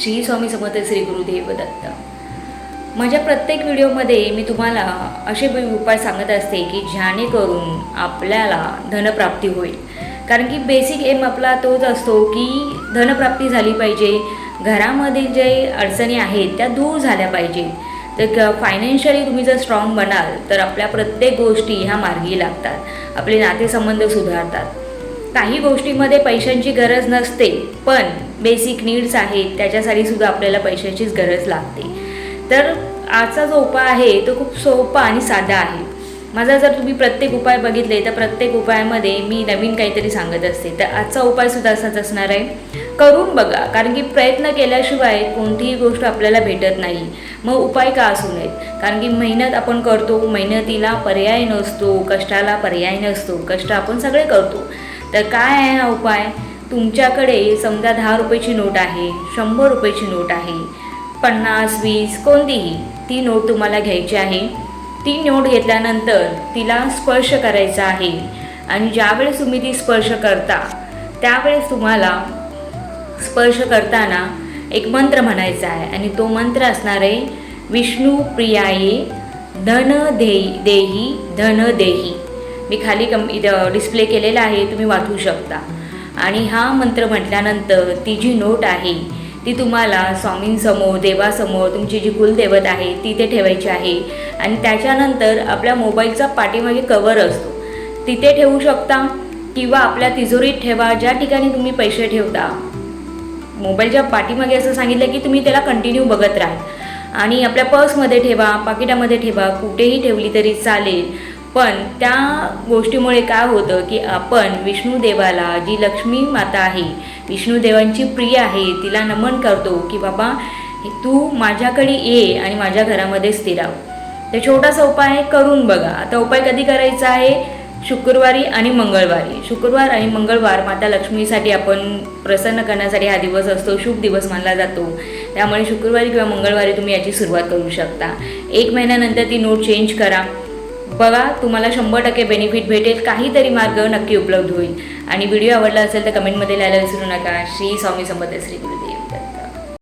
श्री स्वामी समर्थ श्री गुरुदेव दत्त। माझ्या प्रत्येक व्हिडिओमध्ये मी तुम्हाला असे उपाय सांगत असते की जेणेकरून आपल्याला धनप्राप्ती होईल। कारण की बेसिक एम आपला तोच असतो की धनप्राप्ती झाली पाहिजे, घरामधील जे अडचणी आहेत त्या दूर झाल्या पाहिजेत। तर फायनान्शियली तुम्ही जर स्ट्रॉंग बनाल तर आपल्या प्रत्येक गोष्टी ह्या मार्गी लागतात, आपले नातेसंबंध सुधारतात। काही गोष्टीमध्ये पैशांची गरज नसते, पण बेसिक नीड्स आहेत त्याच्यासाठी सुद्धा आपल्याला पैशाचीच गरज लागते। तर आजचा जो उपाय आहे तो खूप सोपा आणि साधा आहे। माझा जर तुम्ही प्रत्येक उपाय बघितले तर प्रत्येक उपायामध्ये मी नवीन काहीतरी सांगत असते। तर आजचा उपायसुद्धा असाच असणार आहे, करून बघा। कारण की प्रयत्न केल्याशिवाय कोणतीही गोष्ट आपल्याला भेटत नाही, मग उपाय का असू नयेत। कारण की मेहनत आपण करतो, मेहनतीला पर्याय नसतो, कष्टाला पर्याय नसतो, कष्ट आपण सगळे करतो। तर काय आहे हा उपाय? तुमच्याकडे समजा 10 रुपयाची नोट आहे, 100 रुपयाची नोट आहे, 50, 20 कोणतीही ती नोट तुम्हाला घ्यायची आहे। ती नोट घेतल्यानंतर तिला स्पर्श करायचा आहे आणि ज्यावेळेस तुम्ही ती स्पर्श करता त्यावेळेस तुम्हाला स्पर्श करताना एक मंत्र म्हणायचा आहे आणि तो मंत्र असणार आहे विष्णू प्रियाये धन देही धन देही। मी खाली डिस्प्ले केलेला आहे, तुम्ही वाचू शकता। आणि हा मंत्र म्हटल्यानंतर ती जी नोट आहे ती तुम्हाला स्वामींसमोर, देवासमोर, तुमची जी कुलदैवत आहे तिथे ठेवायची आहे। आणि त्याच्यानंतर आपल्या मोबाईलचा पाठीमागे कवर असतो तिथे ठेवू शकता किंवा आपल्या तिजोरीत ठेवा, ज्या ठिकाणी तुम्ही पैसे ठेवता। मोबाईलच्या पाठीमागे असं सांगितलं की तुम्ही त्याला कंटिन्यू बघत राहा। आणि आपल्या पर्समध्ये ठेवा, पाकिटामध्ये ठेवा, कुठेही ठेवली तरी चालेल। पण त्या गोष्टीमुळे काय होतं की आपण विष्णुदेवाला, जी लक्ष्मी माता आहे, विष्णुदेवांची प्रिय आहे, तिला नमन करतो की बाबा तू माझ्याकडे ये आणि माझ्या घरामध्ये स्थिराव। तर छोटासा उपाय करून बघा। आता उपाय कधी करायचा आहे? शुक्रवारी आणि मंगळवारी। शुक्रवार आणि मंगळवार माता लक्ष्मीसाठी आपण प्रसन्न करण्यासाठी हा दिवस असतो, शुभ दिवस मानला जातो। त्यामुळे शुक्रवारी किंवा मंगळवारी तुम्ही याची सुरुवात करू शकता। 1 महिन्यानंतर ती नोट चेंज करा, बघा तुम्हाला 100% बेनिफिट भेटेल, काहीतरी मार्ग नक्की उपलब्ध होईल। आणि व्हिडिओ आवडला असेल तर कमेंटमध्ये लिहायला विसरू नका। श्री स्वामी समर्थ श्री गुरुदेव।